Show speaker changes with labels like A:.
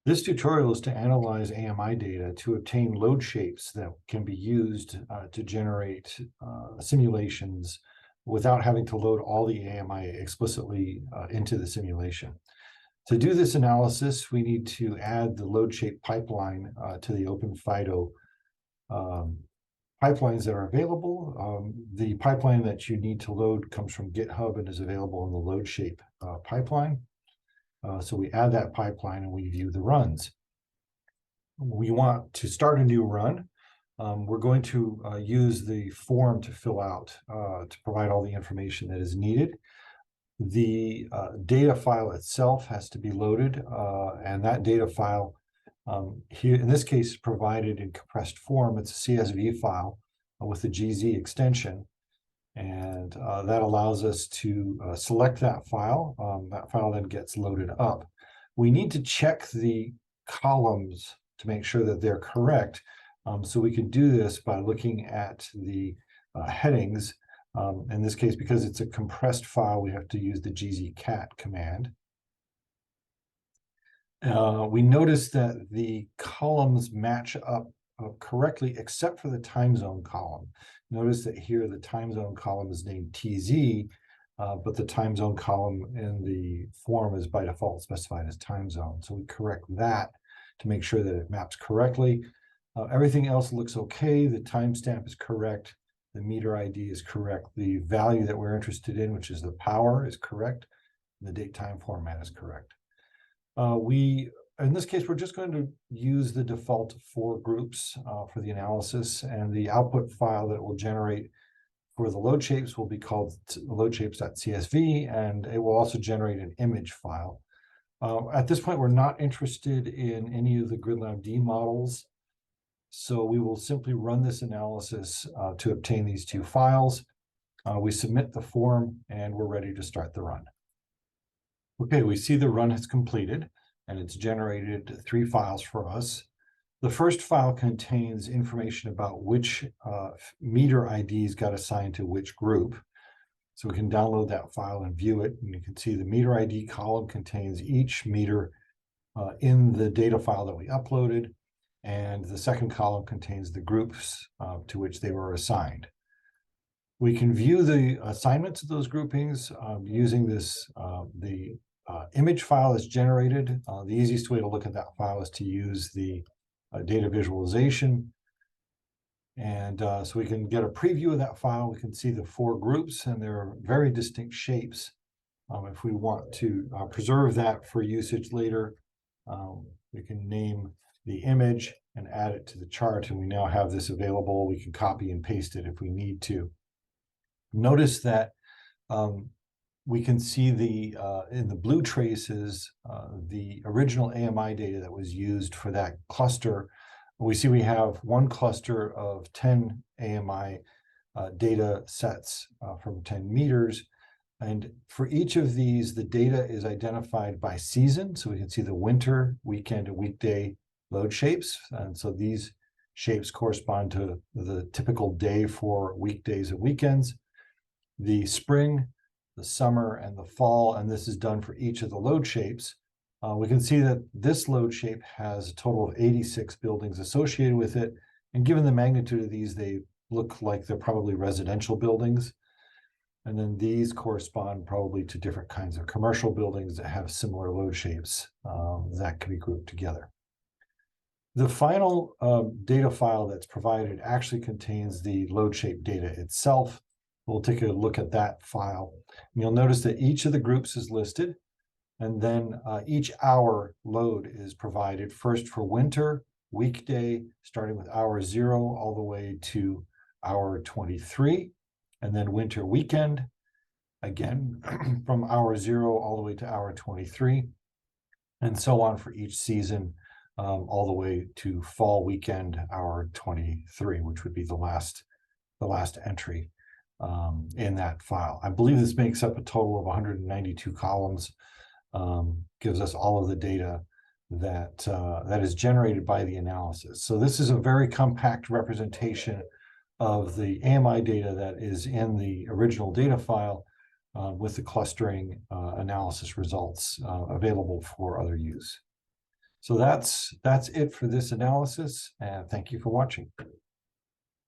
A: This tutorial is to analyze AMI data to obtain load shapes that can be used to generate simulations without having to load all the AMI explicitly into the simulation. To do this analysis, we need to add the load shape pipeline to the OpenFIDO pipelines that are available. The pipeline that you need to load comes from GitHub and is available in the load shape pipeline. So we add that pipeline and we view the runs. We want to start a new run. We're going to use the form to fill out to provide all the information that is needed. The data file itself has to be loaded, and that data file here in this case is provided in compressed form. It's a CSV file with a GZ extension. And that allows us to select that file. That file then gets loaded up. We need to check the columns to make sure that they're correct. So we can do this by looking at the headings. In this case, because it's a compressed file, we have to use the gzcat command. We notice that the columns match up correctly, except for the time zone column. Notice that here the time zone column is named TZ, but the time zone column in the form is by default specified as time zone. So we correct that to make sure that it maps correctly. Everything else looks okay. The timestamp is correct. The meter ID is correct. The value that we're interested in, which is the power, is correct. The date time format is correct. In this case, we're just going to use the default 4 groups for the analysis, and the output file that will generate for the load shapes will be called loadshapes.csv, and it will also generate an image file. At this point, we're not interested in any of the GridLabD models, so we will simply run this analysis to obtain these 2 files. We submit the form, and we're ready to start the run. Okay, we see the run has completed, and it's generated 3 files for us. The first file contains information about which meter IDs got assigned to which group. So we can download that file and view it. And you can see the meter ID column contains each meter in the data file that we uploaded. And the second column contains the groups to which they were assigned. We can view the assignments of those groupings using this, the image file is generated. The easiest way to look at that file is to use the data visualization. And so we can get a preview of that file. We can see the 4 groups, and there are very distinct shapes. If we want to preserve that for usage later, we can name the image and add it to the chart, and we now have this available. We can copy and paste it if we need to. Notice that we can see the in the blue traces, the original AMI data that was used for that cluster. We see we have one cluster of 10 AMI data sets from 10 meters. And for each of these, the data is identified by season. So we can see the winter, weekend, and weekday load shapes. And so these shapes correspond to the typical day for weekdays and weekends. The spring, the summer, and the fall, and this is done for each of the load shapes. We can see that this load shape has a total of 86 buildings associated with it, and given the magnitude of these, they look like they're probably residential buildings. And then these correspond probably to different kinds of commercial buildings that have similar load shapes that can be grouped together. The final data file that's provided actually contains the load shape data itself. We'll take a look at that file. And you'll notice that each of the groups is listed, and then each hour load is provided, first for winter, weekday, starting with hour 0 all the way to hour 23, and then winter weekend, again, from hour 0 all the way to hour 23, and so on for each season, all the way to fall weekend, hour 23, which would be the last entry in that file. I believe this makes up a total of 192 columns, gives us all of the data that is generated by the analysis. So this is a very compact representation of the AMI data that is in the original data file with the clustering analysis results available for other use. So that's it for this analysis, and thank you for watching.